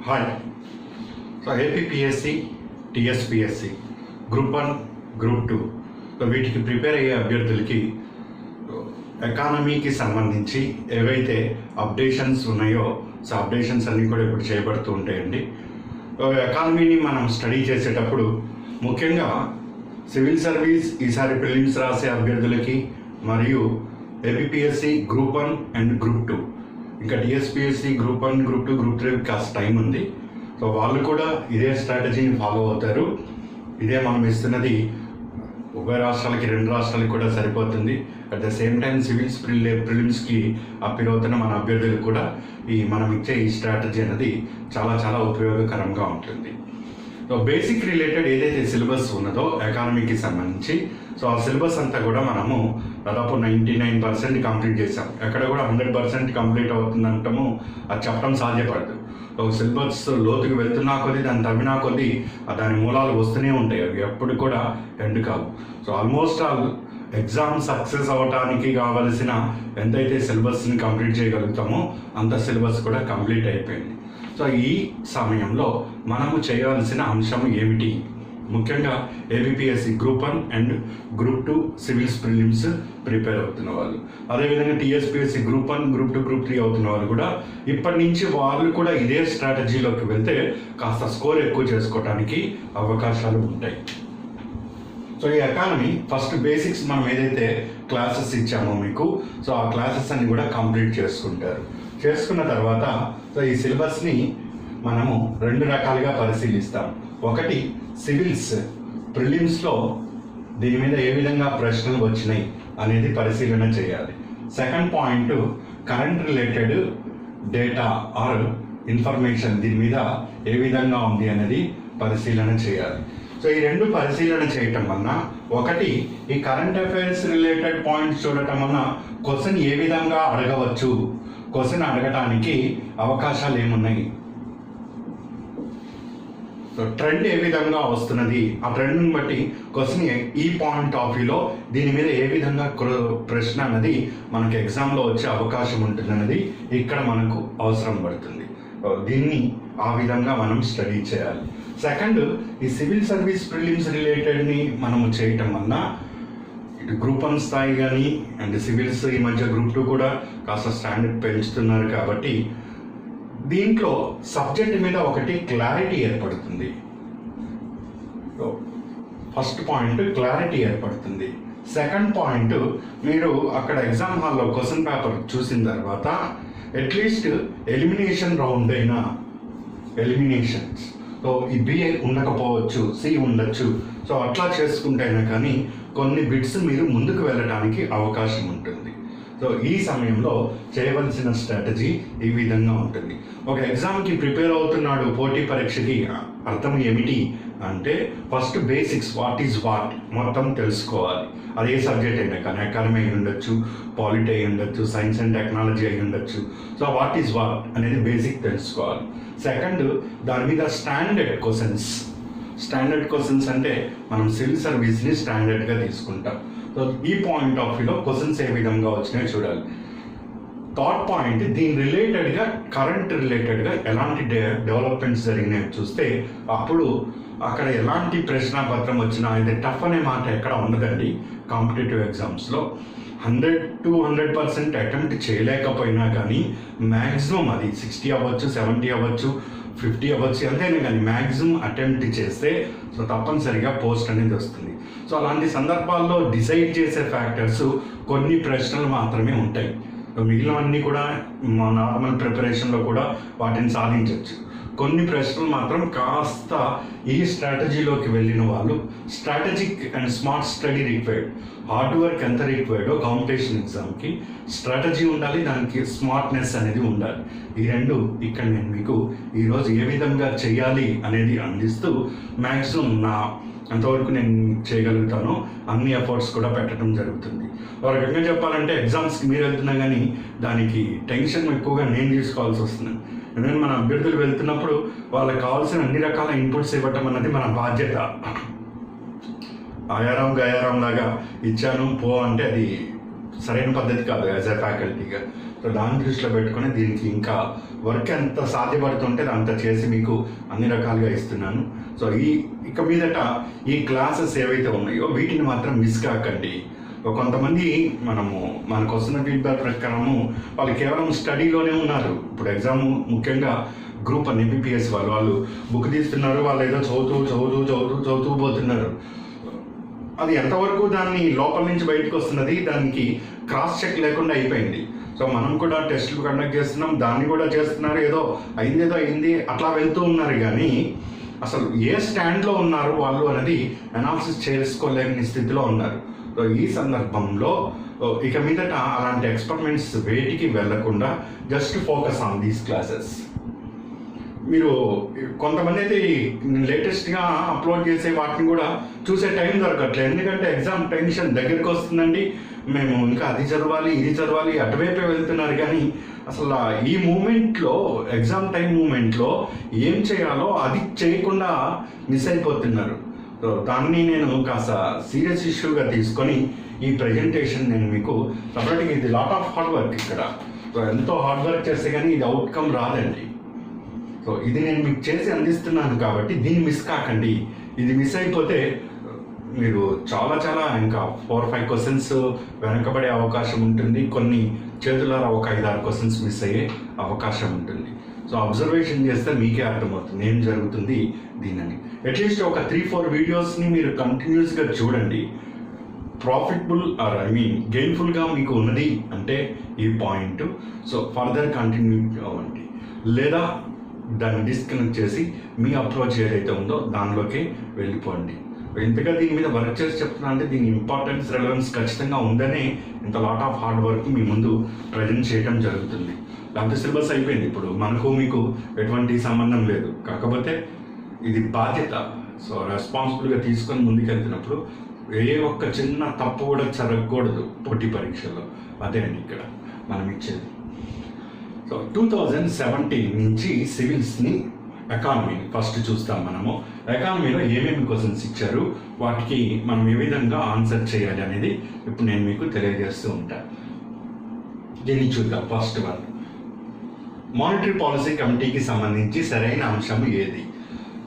Hi. So APPSC, TSPSC, group 1, group 2 so వీటికి prepare అయ్యే అభ్యర్థులకి ఎకానమీకి సంబంధించి ఏవైతే అప్డేషన్స్ ఉన్నాయో సో అప్డేషన్స్ అన్నీ కూడా ఇప్పుడు చేయబడుతూ ఉంటాయండి. ఎకానమీని మనం స్టడీ చేసేటప్పుడు ముఖ్యంగా సివిల్ సర్వీస్ ఈసారి ప్రిలిమ్స్ రాసే అభ్యర్థులకి మరియు ఏపీపీఎస్సి గ్రూప్ 1 అండ్ గ్రూప్ 2 ఇంకా టీఎస్పీఎస్సి గ్రూప్ 1, గ్రూప్ 2, గ్రూప్ 3 కాస్త టైం ఉంది. సో వాళ్ళు కూడా ఇదే స్ట్రాటజీని ఫాలో అవుతారు. ఇదే మనం ఇస్తున్నది ఉభయ రాష్ట్రాలకి, 2 రాష్ట్రాలకి కూడా సరిపోతుంది. At the same time civils ప్రిలిమ్స్కి అప్పీల్ అవుతున్న మన అభ్యర్థులకు కూడా మనం ఇచ్చే ఈ స్ట్రాటజీ అనేది చాలా ఉపయోగకరంగా ఉంటుంది. సో బేసిక్ రిలేటెడ్ ఏదైతే సిలబస్ ఉన్నదో ఎకానమీకి సంబంధించి సో ఆ సిలబస్ అంతా కూడా మనము దాదాపు 99% కంప్లీట్ చేసాం. ఎక్కడ కూడా 100% కంప్లీట్ అవుతుందంటాము అది చెప్పడం సాధ్యపడదు. సో సిలబస్ లోతుకి వెళ్తున్నా కొద్దీ, దాన్ని తవ్వినా కొద్దీ దాని మూలాలు వస్తూనే ఉంటాయి. అవి ఎప్పుడు కూడా ఎండ్ కావు. So almost all exam success అవ్వడానికి కావలసిన ఎంతైతే సిలబస్ని కంప్లీట్ చేయగలుగుతామో అంత సిలబస్ కూడా కంప్లీట్ అయిపోయింది. సో ఈ సమయంలో మనము చేయాల్సిన అంశం ఏమిటి? ముఖ్యంగా APPSC group 1 and group 2 civils prelims prepare అవుతున్న వాళ్ళు, అదేవిధంగా టీఎస్పీఎస్సి గ్రూప్ 1, గ్రూప్ 2, గ్రూప్ 3 అవుతున్న వాళ్ళు కూడా ఇప్పటి నుంచి వాళ్ళు కూడా ఇదే స్ట్రాటజీలోకి వెళ్తే కాస్త స్కోర్ ఎక్కువ చేసుకోవడానికి అవకాశాలు ఉంటాయి. సో ఈ ఎకానమీ ఫస్ట్ బేసిక్స్ మనం ఏదైతే క్లాసెస్ ఇచ్చామో మీకు, సో ఆ క్లాసెస్ అన్ని కూడా కంప్లీట్ చేసుకుంటారు. చేసుకున్న తర్వాత సో ఈ సిలబస్ని మనము 2 రకాలుగా పరిశీలిస్తాం. ఒకటి సివిల్స్ ప్రిలిమ్స్లో దీని మీద ఏ విధంగా ప్రశ్నలు వచ్చినాయి అనేది పరిశీలన చేయాలి. Second point current related data or information దీని మీద ఏ విధంగా ఉంది అనేది పరిశీలన చేయాలి. సో ఈ 2 పరిశీలన చేయటం వలన ఒకటి ఈ కరెంట్ అఫైర్స్ రిలేటెడ్ పాయింట్స్ చూడటం వలన క్వశ్చన్ ఏ విధంగా అడగవచ్చు, క్వశ్చన్ అడగటానికి అవకాశాలు ఏమున్నాయి, సో ట్రెండ్ ఏ విధంగా వస్తున్నది, ఆ ట్రెండ్ని బట్టి క్వశ్చన్ ఈ పాయింట్ ఆఫ్ వ్యూలో దీని మీద ఏ విధంగా ప్రశ్న అన్నది మనకి ఎగ్జామ్లో వచ్చే అవకాశం ఉంటుంది అన్నది ఇక్కడ మనకు అవసరం పడుతుంది. దీన్ని ఆ విధంగా మనం స్టడీ చేయాలి. సెకండ్, ఈ సివిల్ సర్వీస్ ప్రిలిమ్స్ రిలేటెడ్ని మనము చేయటం వలన ఇటు గ్రూప్ 1 స్థాయి కానీ అండ్ సివిల్స్ ఈ మధ్య గ్రూప్ 2 కూడా కాస్త స్టాండర్డ్ పెంచుతున్నారు కాబట్టి దీంట్లో సబ్జెక్ట్ మీద ఒకటి క్లారిటీ ఏర్పడుతుంది. ఫస్ట్ పాయింట్ క్లారిటీ ఏర్పడుతుంది. సెకండ్ పాయింట్, మీరు అక్కడ ఎగ్జామ్ హాల్లో క్వశ్చన్ పేపర్ చూసిన తర్వాత అట్లీస్ట్ ఎలిమినేషన్ రౌండ్ అయినా ఎలిమినేషన్స్ సో ఈ బి ఉండకపోవచ్చు, సి ఉండొచ్చు, సో అట్లా చేసుకుంటేనే కానీ కొన్ని బిట్స్ మీరు ముందుకు వెళ్ళడానికి అవకాశం ఉంటుంది. సో ఈ సమయంలో చేయవలసిన స్ట్రాటజీ ఈ విధంగా ఉంటుంది. ఒక ఎగ్జామ్కి ప్రిపేర్ అవుతున్నాడు, పోటీ పరీక్షకి, అర్థం ఏమిటి అంటే first basics what is what మొత్తం తెలుసుకోవాలి. అదే సబ్జెక్ట్ అయినా కానీ ఎకానమీ అయి ఉండొచ్చు, పాలిటీ అయి ఉండొచ్చు, సైన్స్ అండ్ టెక్నాలజీ అయి ఉండొచ్చు. సో వాట్ ఈజ్ వాట్ అనేది బేసిక్ తెలుసుకోవాలి. సెకండ్, దాని మీద స్టాండర్డ్ క్వశ్చన్స్ అంటే మనం సివిల్ సర్వీస్ని స్టాండర్డ్గా తీసుకుంటాం. సో ఈ పాయింట్ ఆఫ్ వ్యూలో క్వశ్చన్స్ ఏ విధంగా వచ్చినాయో చూడాలి. థర్డ్ పాయింట్, దీని రిలేటెడ్గా కరెంట్ రిలేటెడ్గా ఎలాంటి డెవలప్మెంట్స్ జరిగినాయో చూస్తే అప్పుడు అక్కడ ఎలాంటి ప్రశ్నాపత్రం వచ్చినా ఇది టఫ్ అనే మాట ఎక్కడ ఉండదండి. కాంపిటేటివ్ ఎగ్జామ్స్లో 100% అటెంప్ట్ చేయలేకపోయినా కానీ మ్యాక్సిమం అది 60 అవ్వచ్చు, 70 అవ్వచ్చు, 50 అవ్వచ్చు, అంతేనే కానీ మ్యాక్సిమం అటెంప్ట్ చేస్తే సో తప్పనిసరిగా పోస్ట్ అనేది వస్తుంది. సో అలాంటి సందర్భాల్లో డిసైడ్ చేసే ఫ్యాక్టర్స్ కొన్ని ప్రశ్నలు మాత్రమే ఉంటాయి. మిగిలినవన్నీ కూడా మా నార్మల్ ప్రిపరేషన్లో కూడా వాటిని సాధించవచ్చు. కొన్ని ప్రశ్నలు మాత్రం కాస్త ఈ స్ట్రాటజీలోకి వెళ్ళిన వాళ్ళు strategic and smart study required, hard work ఎంత రిక్వైర్డో కాంపిటీషన్ ఎగ్జామ్కి స్ట్రాటజీ ఉండాలి, దానికి స్మార్ట్నెస్ అనేది ఉండాలి. ఈ 2 ఇక్కడ నేను మీకు ఈరోజు ఏ విధంగా చేయాలి అనేది అందిస్తూ మ్యాక్సిమం నా అంతవరకు నేను చేయగలుగుతాను అన్ని ఎఫర్ట్స్ కూడా పెట్టడం జరుగుతుంది. ఒక రకంగా చెప్పాలంటే ఎగ్జామ్స్కి మీరు వెళ్తున్నా కానీ దానికి టెన్షన్ ఎక్కువగా నేను తీసుకోవాల్సి వస్తుంది. ఎందుకంటే మన అభ్యర్థులు వెళ్తున్నప్పుడు వాళ్ళకి కావాల్సిన అన్ని రకాల ఇన్పుట్స్ ఇవ్వటం అన్నది మన బాధ్యత. ఆయారం గయారం లాగా ఇచ్చాను పో అంటే అది సరైన పద్ధతి కాదు యాజ్ ఎ ఫ్యాకల్టీగా. సో దాన్ని దృష్టిలో పెట్టుకొని దీనికి ఇంకా వర్క్ ఎంత సాధ్యపడుతుంటే అంత చేసి మీకు అన్ని రకాలుగా ఇస్తున్నాను. సో ఇక మీదట ఈ క్లాసెస్ ఏవైతే ఉన్నాయో వీటిని మాత్రం మిస్ కాకండి. కొంతమంది మనకు వస్తున్న ఫీడ్బ్యాక్ ప్రకారము వాళ్ళు కేవలం స్టడీలోనే ఉన్నారు. ఇప్పుడు ఎగ్జామ్ ముఖ్యంగా గ్రూప్ అని ఎంపీపీఎస్ వాళ్ళు బుక్ తీస్తున్నారు, వాళ్ళు ఏదో చదువుతూ పోతున్నారు. అది ఎంతవరకు దాన్ని లోపల నుంచి బయటకు వస్తున్నది, దానికి క్రాస్ చెక్ లేకుండా అయిపోయింది. సో మనం కూడా టెస్టులు కండక్ట్ చేస్తున్నాం, దాన్ని కూడా చేస్తున్నారు, ఏదో అయింది అట్లా వెళ్తూ ఉన్నారు. కానీ అసలు ఏ స్టాండ్లో ఉన్నారు వాళ్ళు అనేది అనాలిసిస్ చేసుకోలేని స్థితిలో ఉన్నారు. సో ఈ సందర్భంలో ఇక మీదట అలాంటి ఎక్స్పెరిమెంట్స్ వేటికి వెళ్లకుండా just focus on these classes. మీరు కొంతమంది అయితే లేటెస్ట్గా అప్లోడ్ చేసే వాటిని కూడా చూసే టైం దొరకట్లేదు. ఎందుకంటే ఎగ్జామ్ టెన్షన్ దగ్గరికి వస్తుందండి, మేము ఇంకా అది చదవాలి ఇది చదవాలి అటువైపే వెళ్తున్నారు. కానీ అసలు ఈ మూమెంట్లో ఎగ్జామ్ టైం మూమెంట్లో ఏం చేయాలో అది చేయకుండా మిస్ అయిపోతున్నారు. సో దాన్ని నేను కాస్త సీరియస్ ఇష్యూగా తీసుకొని ఈ ప్రజెంటేషన్ నేను మీకు సపరేట్గా, ఇది లాట్ ఆఫ్ హార్డ్ వర్క్ ఇక్కడ. సో ఎంతో హార్డ్ వర్క్ చేస్తే కానీ ఇది అవుట్కమ్ రాదండి. సో ఇది నేను మీకు చేసి అందిస్తున్నాను కాబట్టి దీన్ని మిస్ కాకండి. ఇది మిస్ అయిపోతే మీరు చాలా ఇంకా 4-5 క్వశ్చన్స్ వెనకబడే అవకాశం ఉంటుంది. కొన్ని చేతులారా ఒక 5-6 క్వశ్చన్స్ మిస్ అయ్యే అవకాశం ఉంటుంది. సో అబ్జర్వేషన్ చేస్తే మీకే అర్థమవుతుంది ఏం జరుగుతుంది దీనిని. అట్లీస్ట్ ఒక 3-4 వీడియోస్ని మీరు కంటిన్యూస్గా చూడండి. ప్రాఫిటబుల్ ఆర్ గెయిన్ఫుల్గా మీకు ఉన్నది అంటే ఈ పాయింట్. సో ఫర్దర్ కంటిన్యూ అవ్వండి, లేదా దాన్ని డిస్కనెక్ట్ చేసి మీ అప్రోచ్ ఏదైతే ఉందో దానిలోకి వెళ్ళిపోండి. ఎంతగా దీని మీద వర్క్ చేసి చెప్తున్నా అంటే దీని ఇంపార్టెన్స్ రెలవెన్స్ ఖచ్చితంగా ఉందనే ఇంత లాట్ ఆఫ్ హార్డ్ వర్క్ మీ ముందు ప్రజెంట్ చేయడం జరుగుతుంది. లేకపోతే సిలబస్ అయిపోయింది, ఇప్పుడు మనకు మీకు ఎటువంటి సంబంధం లేదు. కాకపోతే ఇది బాధ్యత. సో రెస్పాన్సిబుల్గా తీసుకొని ముందుకెళ్తున్నప్పుడు ఏ ఒక్క చిన్న తప్పు కూడా జరగకూడదు పోటీ పరీక్షల్లో. అదే అండి ఇక్కడ మనం ఇచ్చేది. సో 2017 నుంచి సివిల్స్ని ఎకానమీని ఫస్ట్ చూస్తాం. మనము ఎకానమీలో ఏమేమి క్వశ్చన్స్ ఇచ్చారు, వాటికి మనం ఏ విధంగా ఆన్సర్ చేయాలి అనేది ఇప్పుడు నేను మీకు తెలియజేస్తూ ఉంటాను. దీన్ని చూద్దాం. ఫస్ట్ వన్, మానిటరీ పాలసీ కమిటీకి సంబంధించి సరైన అంశం ఏది?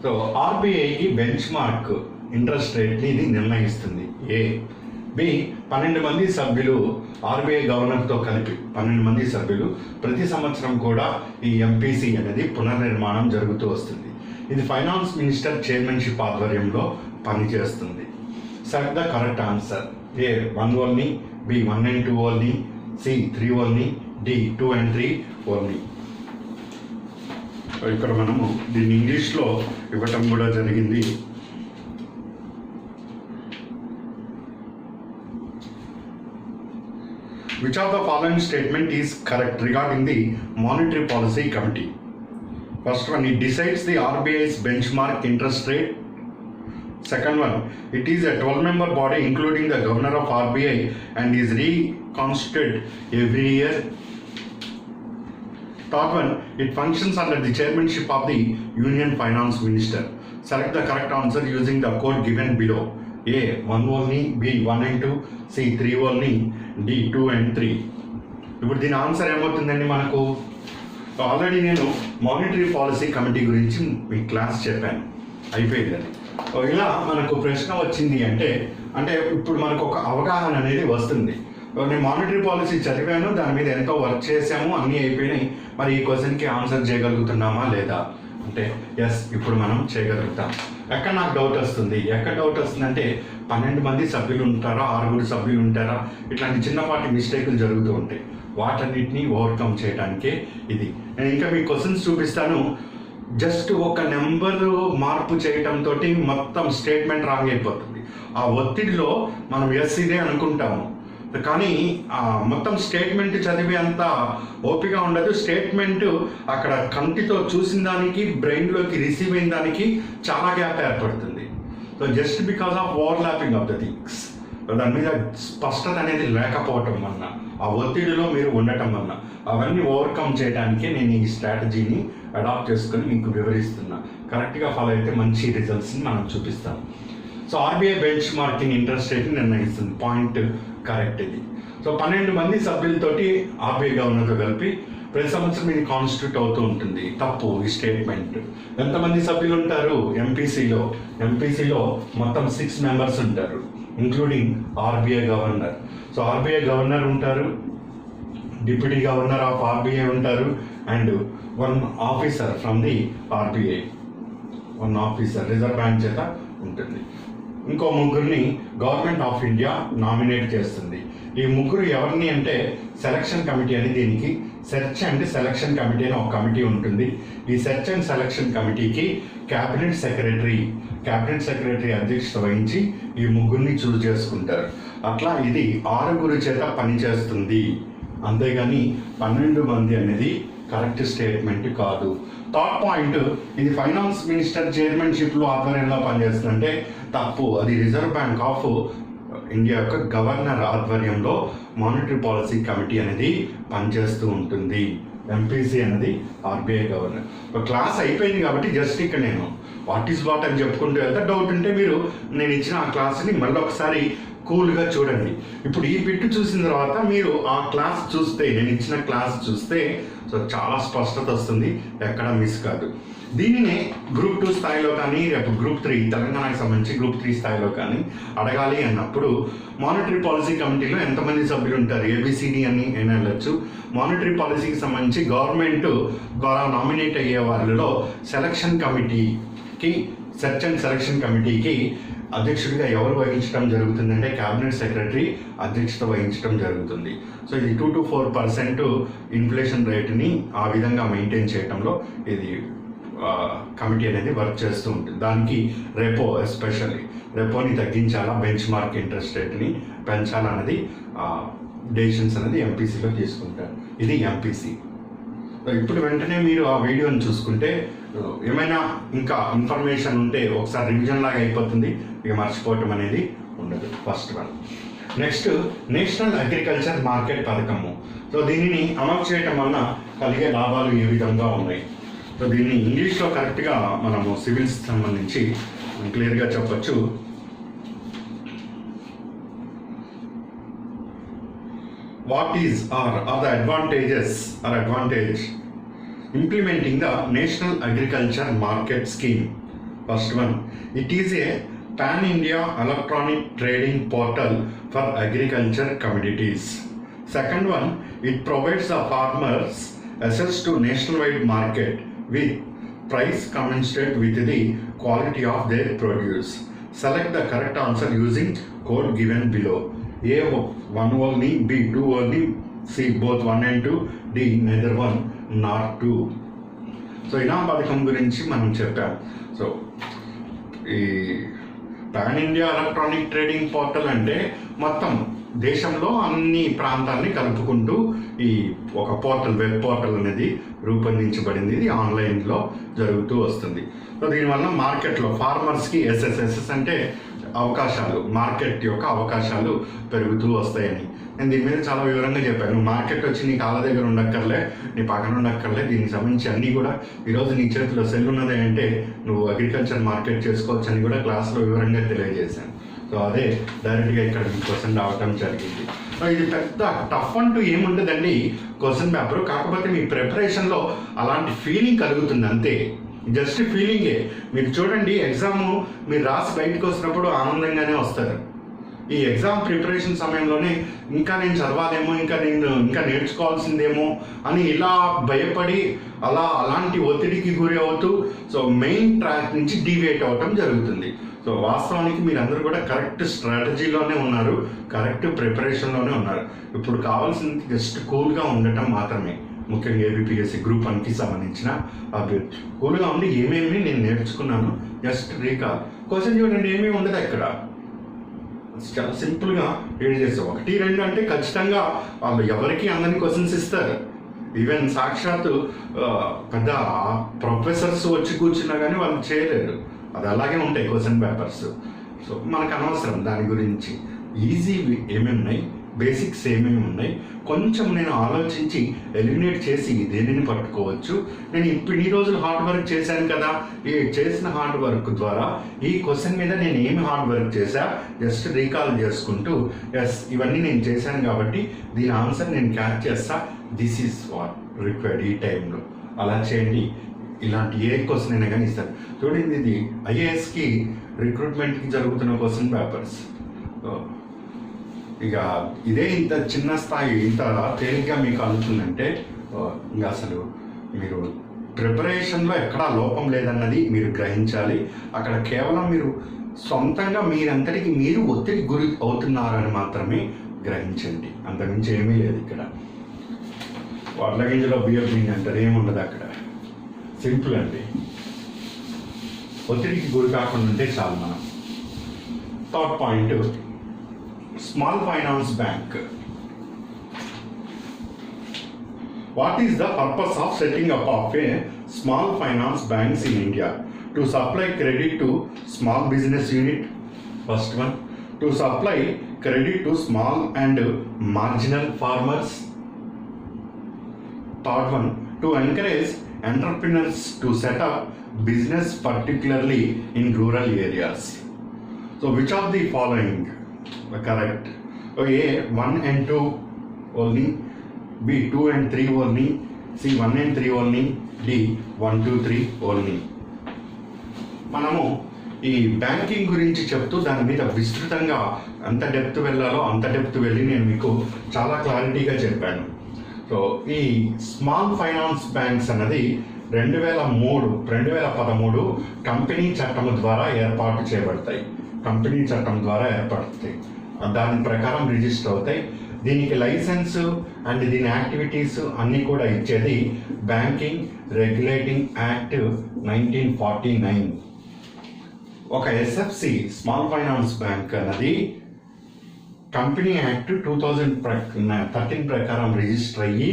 సో ఆర్బీఐకి బెంచ్ మార్క్ ఇంట్రెస్ట్ రేట్ని ఇది నిర్ణయిస్తుంది. ఏ. బి, 12 మంది సభ్యులు, ఆర్బీఐ గవర్నర్తో కలిపి 12 మంది సభ్యులు, ప్రతి సంవత్సరం కూడా ఈ ఎంపీసీ అనేది పునర్నిర్మాణం జరుగుతూ వస్తుంది. ఇది ఫైనాన్స్ మినిస్టర్ చైర్మన్షిప్ ఆధ్వర్యంలో పనిచేస్తుంది. Select the correct answer. A 1 only, B 1 and 2 only, C 3 only, D 2 and 3 only. ఇక్కడ మనము దీన్ని ఇంగ్లీష్లో ఇవ్వటం కూడా జరిగింది. Which of the following statement is correct regarding the Monetary Policy Committee? First one, it decides the RBI's benchmark interest rate. Second one, it is a 12-member body including the governor of RBI and is reconstituted every year. Third one, it functions under the chairmanship of the Union Finance Minister. Select the correct answer using the code given below. A 1 only, B 1 and 2, C 3 only, D 2 and 3. ఇప్పుడు దీని answer ఏమవుతుందండి మనకు? Already నేను monetary policy committee గురించి మీ class చెప్పాను, అయిపోయింది అది. ఇలా మనకు ప్రశ్న వచ్చింది అంటే ఇప్పుడు మనకు ఒక అవగాహన అనేది వస్తుంది. నేను మానిటరీ పాలసీ చదివాను, దాని మీద ఎంతో వర్క్ చేసాము, అన్నీ అయిపోయినాయి, మరి ఈ క్వశ్చన్కి ఆన్సర్ చేయగలుగుతున్నామా లేదా అంటే ఎస్, ఇప్పుడు మనం చేయగలుగుతాం. ఎక్కడ నాకు డౌట్ వస్తుంది? ఎక్కడ డౌట్ వస్తుందంటే 12 మంది సభ్యులు ఉంటారా, 6 సభ్యులు ఉంటారా, ఇట్లాంటి చిన్నపాటి మిస్టేకులు జరుగుతూ ఉంటాయి. వాటన్నిటిని ఓవర్కమ్ చేయడానికే ఇది. నేను ఇంకా మీ క్వశ్చన్స్ చూపిస్తాను. జస్ట్ ఒక నెంబరు మార్పు చేయటంతో మొత్తం స్టేట్మెంట్ రాంగ్ అయిపోతుంది. ఆ ఒత్తిడిలో మనం ఎస్ ఇదే అనుకుంటాము, కానీ మొత్తం స్టేట్మెంట్ చదివే అంత ఓపిక ఉండదు. స్టేట్మెంట్ అక్కడ కంటితో చూసిన దానికి బ్రెయిన్లోకి రిసీవ్ అయిన దానికి చాలా గ్యాప్ ఏర్పడుతుంది. So just because of overlapping of the things, దాని మీద స్పష్టత అనేది లేకపోవటం వలన, ఆ ఒత్తిడిలో మీరు ఉండటం వలన, అవన్నీ ఓవర్కమ్ చేయడానికే నేను ఈ స్ట్రాటజీని అడాప్ట్ చేసుకొని మీకు వివరిస్తున్నా. కరెక్ట్గా ఫాలో అయితే మంచి రిజల్ట్స్ని మనం చూపిస్తాం. So RBI benchmarking interest రేట్ని నిర్ణయిస్తుంది. పాయింట్ కరెక్ట్ ఇది. సో 12 మంది సభ్యులతోటి ఆర్బీఐ గవర్నర్తో కలిపి ప్రతి సంవత్సరం ఇది కాన్స్టిట్యూట్ అవుతూ ఉంటుంది. తప్పు ఈ స్టేట్మెంట్. ఎంతమంది సభ్యులు ఉంటారు ఎంపీసీలో మొత్తం 6 మెంబర్స్ ఉంటారు, including RBI governor. So RBI governor ఉంటారు, డిప్యూటీ గవర్నర్ ఆఫ్ ఆర్బీఐ ఉంటారు, and 1 officer from the RBI, 1 officer reserve bank చేత ఉంటుంది. ఇంకో 3 గవర్నమెంట్ ఆఫ్ ఇండియా నామినేట్ చేస్తుంది. ఈ 3 ఎవరిని అంటే సెలక్షన్ కమిటీ అని, దీనికి సెర్చ్ అండ్ సెలక్షన్ కమిటీ అని ఒక కమిటీ ఉంటుంది. ఈ సెర్చ్ అండ్ సెలక్షన్ కమిటీకి క్యాబినెట్ సెక్రటరీ అధ్యక్షత వహించి ఈ 3 చూస్ చేసుకుంటారు. అట్లా ఇది 6 చేత పనిచేస్తుంది, అంతేగాని 12 మంది అనేది కరెక్ట్ స్టేట్మెంట్ కాదు. థర్డ్ పాయింట్, ఇది ఫైనాన్స్ మినిస్టర్ చైర్మన్షిప్లో ఆధ్వర్యంలో పనిచేస్తుందంటే తప్పు. అది రిజర్వ్ బ్యాంక్ ఆఫ్ ఇండియా యొక్క గవర్నర్ ఆధ్వర్యంలో మానిటరీ పాలసీ కమిటీ అనేది పనిచేస్తూ ఉంటుంది. ఎంపీసీ అనేది ఆర్బీఐ గవర్నర్. ఒక క్లాస్ అయిపోయింది కాబట్టి జస్ట్ ఇక్కడ నేను వాట్ ఈస్ వాట్ అని చెప్పుకుంటూ వెళ్తే, డౌట్ ఉంటే మీరు నేను ఇచ్చిన ఆ క్లాస్ని మళ్ళీ ఒకసారి కూల్గా చూడండి. ఇప్పుడు ఈ బిట్ చూసిన తర్వాత మీరు ఆ క్లాస్ చూస్తే, నేను ఇచ్చిన క్లాస్ చూస్తే సో చాలా స్పష్టత వస్తుంది, ఎక్కడ మిస్ కాదు. దీనినే గ్రూప్ 2 స్థాయిలో కానీ, రేపు గ్రూప్ 3 తెలంగాణకు సంబంధించి గ్రూప్ 3 స్థాయిలో కానీ అడగాలి అన్నప్పుడు మానిటరీ పాలసీ కమిటీలో ఎంతమంది సభ్యులు ఉంటారు, ఏబిసిడి అని వెళ్ళొచ్చు. మానిటరీ పాలసీకి సంబంధించి గవర్నమెంట్ ద్వారా నామినేట్ అయ్యే వాళ్ళలో సెర్చ్ అండ్ సెలక్షన్ కమిటీకి అధ్యక్షుడిగా ఎవరు వహించడం జరుగుతుందంటే క్యాబినెట్ సెక్రటరీ అధ్యక్షత వహించడం జరుగుతుంది. సో ఇది 2 to 4% ఇన్ఫ్లేషన్ రేట్ని ఆ విధంగా మెయింటైన్ చేయడంలో ఇది కమిటీ అనేది వర్క్ చేస్తూ ఉంటుంది. దానికి ఎస్పెషల్లీ రెపోని తగ్గించాలా, బెంచ్ మార్క్ ఇంట్రెస్ట్ రేట్ని పెంచాలన్నది డెసిషన్స్ అనేది ఎంపీసీలో తీసుకుంటారు. ఇది ఎంపీసీ. ఇప్పుడు వెంటనే మీరు ఆ వీడియోని చూసుకుంటే ఏమైనా ఇంకా ఇన్ఫర్మేషన్ ఉంటే ఒకసారి రివిజన్ లాగా అయిపోతుంది, ఇక మర్చిపోవటం అనేది ఉండదు. First one. Next, national agriculture market పథకము. సో దీనిని అమలు చేయటం వలన కలిగే లాభాలు ఏ విధంగా ఉన్నాయి. సో దీన్ని ఇంగ్లీష్లో కరెక్ట్గా మనము సివిల్స్ సంబంధించి క్లియర్గా చెప్పచ్చు. What are the advantage implementing the National Agriculture Market Scheme? First one, it is a pan-India electronic trading portal for agriculture commodities. Second one, it provides the farmers access to nationwide market with price commensurate with the quality of their produce. Select the correct answer using code given below. A 1 only, B 2 only, C both 1 and 2, D neither 1 nor 2. So ఇనాం పథకం గురించి మనం చెప్పాం. So ఈ pan India electronic trading portal అంటే మొత్తం దేశంలో అన్ని ప్రాంతాలని కలుపుకుంటూ ఈ ఒక వెబ్ పోర్టల్ అనేది రూపొందించబడింది. ఇది ఆన్లైన్లో జరుగుతూ వస్తుంది. సో దీనివల్ల మార్కెట్లో ఫార్మర్స్కి ఎస్ఎస్ అంటే అవకాశాలు, మార్కెట్ యొక్క అవకాశాలు పెరుగుతూ వస్తాయని నేను దీని మీద చాలా వివరంగా చెప్పాను. మార్కెట్ వచ్చి నీ కాళ్ళ దగ్గర ఉండక్కర్లే, నీ పక్కన ఉండక్కర్లే, దీనికి సంబంధించి అన్నీ కూడా ఈరోజు నీ చేతిలో సెల్ ఉన్నది అంటే నువ్వు అగ్రికల్చర్ మార్కెట్ చేసుకోవచ్చు అని కూడా క్లాస్లో వివరంగా తెలియజేశాను. సో అదే డైరెక్ట్గా ఇక్కడ మీ క్వశ్చన్ రావటం జరిగింది. సో ఇది పెద్ద టఫ్ అంటూ ఏముంటుందండి క్వశ్చన్ పేపర్, కాకపోతే మీ ప్రిపరేషన్లో అలాంటి ఫీలింగ్ కలుగుతుంది అంతే, జస్ట్ ఫీలింగే. మీరు చూడండి, ఎగ్జామ్ మీరు రాసి బయటకు వచ్చినప్పుడు ఆనందంగానే వస్తారు. ఈ ఎగ్జామ్ ప్రిపరేషన్ సమయంలోనే ఇంకా నేను చదవాలేమో, ఇంకా నేర్చుకోవాల్సిందేమో అని ఇలా భయపడి అలాంటి ఒత్తిడికి గురి అవుతూ సో మెయిన్ ట్రాక్ నుంచి డీవియేట్ అవ్వటం జరుగుతుంది. సో వాస్తవానికి మీరందరూ కూడా కరెక్ట్ స్ట్రాటజీలోనే ఉన్నారు, కరెక్ట్ ప్రిపరేషన్లోనే ఉన్నారు. ఇప్పుడు కావాల్సింది జస్ట్ కూల్గా ఉండటం మాత్రమే. ముఖ్యంగా ఏబిపిఎస్సి గ్రూప్ 1కి సంబంధించిన అభ్యర్థి కూల్గా ఉండి ఏమేమి నేను నేర్చుకున్నాను జస్ట్ రీకాల్. క్వశ్చన్ చూడండి, ఏమేమి ఉండదు అక్కడ, చాలా సింపుల్గా రీడ్ చేస్తాం. 1, 2 అంటే ఖచ్చితంగా వాళ్ళు ఎవరికి అందరినీ క్వశ్చన్స్ ఇస్తారు. ఈవెన్ సాక్షాత్తు పెద్ద ప్రొఫెసర్స్ వచ్చి కూర్చున్నా కానీ వాళ్ళు చేయలేరు. అది అలాగే ఉంటాయి క్వశ్చన్ పేపర్స్. సో మనకు అనవసరం దాని గురించి. ఈజీ ఏమేమి ఉన్నాయి, బేసిక్స్ ఏమేమి ఉన్నాయి, కొంచెం నేను ఆలోచించి ఎలిమినేట్ చేసి దేనిని పట్టుకోవచ్చు. నేను ఇన్ని రోజులు హార్డ్ వర్క్ చేశాను కదా, ఈ చేసిన హార్డ్ వర్క్ ద్వారా ఈ క్వశ్చన్ మీద నేను ఏమి హార్డ్ వర్క్ చేశా జస్ట్ రీకాల్ చేసుకుంటూ ఎస్ ఇవన్నీ నేను చేశాను కాబట్టి దీని ఆన్సర్ నేను క్యాచ్ చేస్తా, దిస్ ఈజ్ వాట్ రిక్వైర్డ్ ఈ టైంలో. అలా చేయండి. ఇలాంటి ఏ క్వశ్చన్ అయినా కానీ ఇస్తారు. చూడండి, ఇది ఐఏఎస్కి రిక్రూట్మెంట్కి జరుగుతున్న క్వశ్చన్ పేపర్స్. ఇక ఇదే ఇంత చిన్న స్థాయి ఇంత తేలిగ్గా మీకు అందుతుందంటే ఇంకా అసలు మీరు ప్రిపరేషన్లో ఎక్కడా లోపం లేదన్నది మీరు గ్రహించాలి. అక్కడ కేవలం మీరు సొంతంగా మీరంతటికి మీరు ఒత్తిడి గురి అవుతున్నారని మాత్రమే గ్రహించండి, అంతకుమించి ఏమీ లేదు. ఇక్కడ వడ్ల గింజలో బియ్యం పిండి అంటారు, ఏముండదు అక్కడ. సింపుల్ అండి. ఒత్తిడికి గురి కాకుండా ఉంటే చాలు మనం. Third point, small finance bank. What is the purpose of setting up of a small finance banks in India? To supply credit to small business unit, first one. To supply credit to small and marginal farmers. Third one, to encourage entrepreneurs to set up business particularly in rural areas. So which of the following correct? A 1 and 2 only, B 2 and 3 only, C 1 and 3 only, D 1 2 3 only. మనము ఈ banking గురించి చెప్తూ దాని మీద విస్తృతంగా ఎంత depth వెళ్ళాలో అంత డెప్త్ వెళ్ళి నేను మీకు చాలా క్లారిటీగా చెప్పాను. సో ఈ స్మాల్ ఫైనాన్స్ బ్యాంక్స్ అన్నది 2013 కంపెనీ చట్టం ద్వారా ఏర్పాటు చేయబడతాయి. కంపెనీ చట్టం ద్వారా ఏర్పడతాయి, దాని ప్రకారం రిజిస్టర్ అవుతాయి. దీనికి లైసెన్స్ అండ్ దీని యాక్టివిటీస్ అన్నీ కూడా ఇచ్చేది బ్యాంకింగ్ రెగ్యులేటింగ్ యాక్ట్ 1949. ఒక ఎస్ఎఫ్సి స్మాల్ ఫైనాన్స్ బ్యాంక్ అన్నది కంపెనీ యాక్ట్ 2013 ప్రకారం రిజిస్టర్ అయ్యి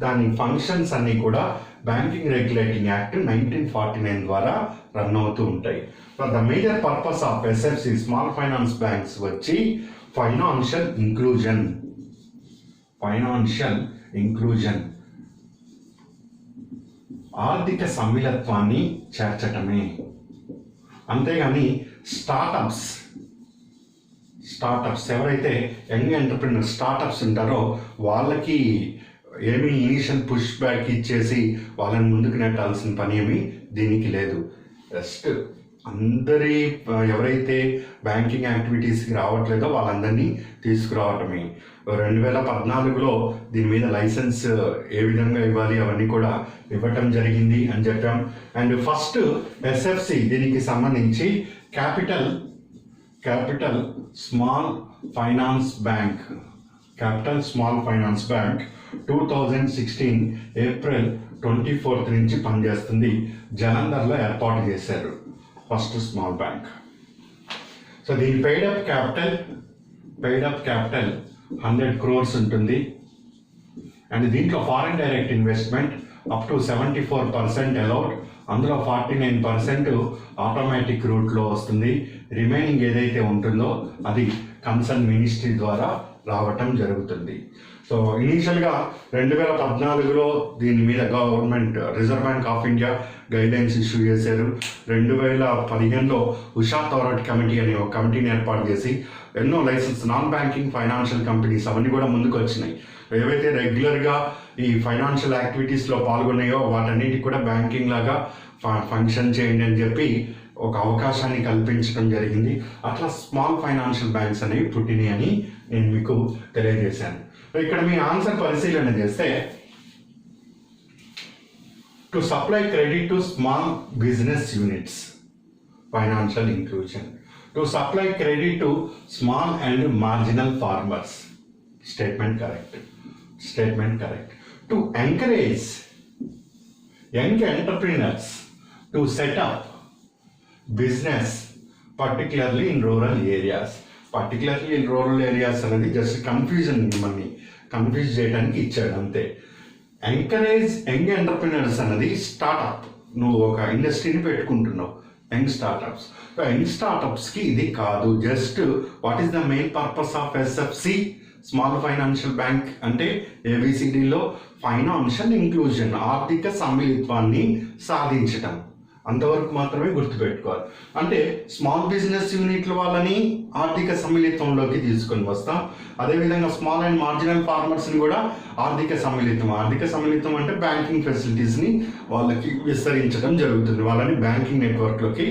దాని ఫంక్షన్స్ అన్నీ కూడా బ్యాంకింగ్ రెగ్యులేటింగ్ యాక్ట్ 1949 ద్వారా రన్ అవుతూ ఉంటాయి. The major purpose of SFC small finance banks వచ్చి ఫైనాన్షియల్ ఇంక్లూజన్ ఆర్థిక సమ్మిళత్వాన్ని చేర్చటమే. అంతేగాని స్టార్టప్స్ ఎవరైతే యంగ్ ఎంటర్ప్రినర్ స్టార్టప్స్ ఉంటారో వాళ్ళకి ఏమీ ఇనిషియల్ పుష్ బ్యాక్ ఇచ్చేసి వాళ్ళని ముందుకు నెట్టాల్సిన పని ఏమీ దీనికి లేదు. జస్ట్ అందరి ఎవరైతే బ్యాంకింగ్ యాక్టివిటీస్కి రావట్లేదో వాళ్ళందరినీ తీసుకురావటమే. 2014లో దీని మీద లైసెన్స్ ఏ విధంగా ఇవ్వాలి అవన్నీ కూడా ఇవ్వటం జరిగింది అని చెప్పాం. అండ్ ఫస్ట్ ఎస్ఎఫ్సి దీనికి సంబంధించి capital small finance bank 2016 April 24 నుంచి పనిచేస్తుంది. జలంధర్లో ఏర్పాటు చేశారు ఫస్ట్ స్మాల్ బ్యాంక్. సో దీని పెయిడ్ అప్ క్యాపిటల్ 100 crores ఉంటుంది. అండ్ దీంట్లో foreign direct investment up to 74% allowed. అందులో 49% ఆటోమేటిక్ రూట్లో వస్తుంది. రిమైనింగ్ ఏదైతే ఉంటుందో అది కన్సర్న్ మినిస్ట్రీ ద్వారా రావటం జరుగుతుంది. సో ఇనీషియల్గా 2014లో దీని మీద government reserve bank of India guidelines issue చేశారు. 2015లో ఉషా థారట్ కమిటీ అనే ఒక కమిటీని ఏర్పాటు చేసి ఎన్నో licence non banking financial companies అవన్నీ కూడా ముందుకు వచ్చినాయి. ఏవైతే రెగ్యులర్గా ఈ ఫైనాన్షియల్ యాక్టివిటీస్లో పాల్గొన్నాయో వాటన్నిటికి కూడా బ్యాంకింగ్ లాగా ఫంక్షన్ చేయండి అని చెప్పి ఒక అవకాశాన్ని కల్పించడం జరిగింది. అట్లా స్మాల్ ఫైనాన్షియల్ బ్యాంక్స్ అనేవి పుట్టినాయి అని నేను మీకు తెలియజేశాను. ఇక్కడ మీ ఆన్సర్ పరిశీలన చేస్తే to supply credit to small business units financial inclusion. To supply credit to small and marginal farmers statement correct. To encourage young entrepreneurs to set up business particularly in rural areas. అనేది just confusion, మిమ్మల్ని confuse చేయడానికి ఇచ్చాడు అంతే. Encourage young entrepreneurs అన్నది startup, నువ్వు ఒక ఇండస్ట్రీని పెట్టుకుంటున్నావు, young స్టార్టప్స్కి ఇది కాదు. Just what is the main purpose of SFC small financial bank అంటే ఏబిసిడిలో ఫైనాన్షియల్ ఇంక్లూజన్, ఆర్థిక సమ్మిళిత్వాన్ని సాధించటం, అంతవరకు మాత్రమే గుర్తుపెట్టుకోవాలి. అంటే స్మాల్ బిజినెస్ యూనిట్ల వాళ్ళని ఆర్థిక సమ్మిళితంలోకి తీసుకొని వస్తాం. అదేవిధంగా స్మాల్ అండ్ మార్జినల్ ఫార్మర్స్ని కూడా ఆర్థిక సమ్మిళితం అంటే బ్యాంకింగ్ ఫెసిలిటీస్ని వాళ్ళకి విస్తరించడం జరుగుతుంది, వాళ్ళని బ్యాంకింగ్ నెట్వర్క్లోకి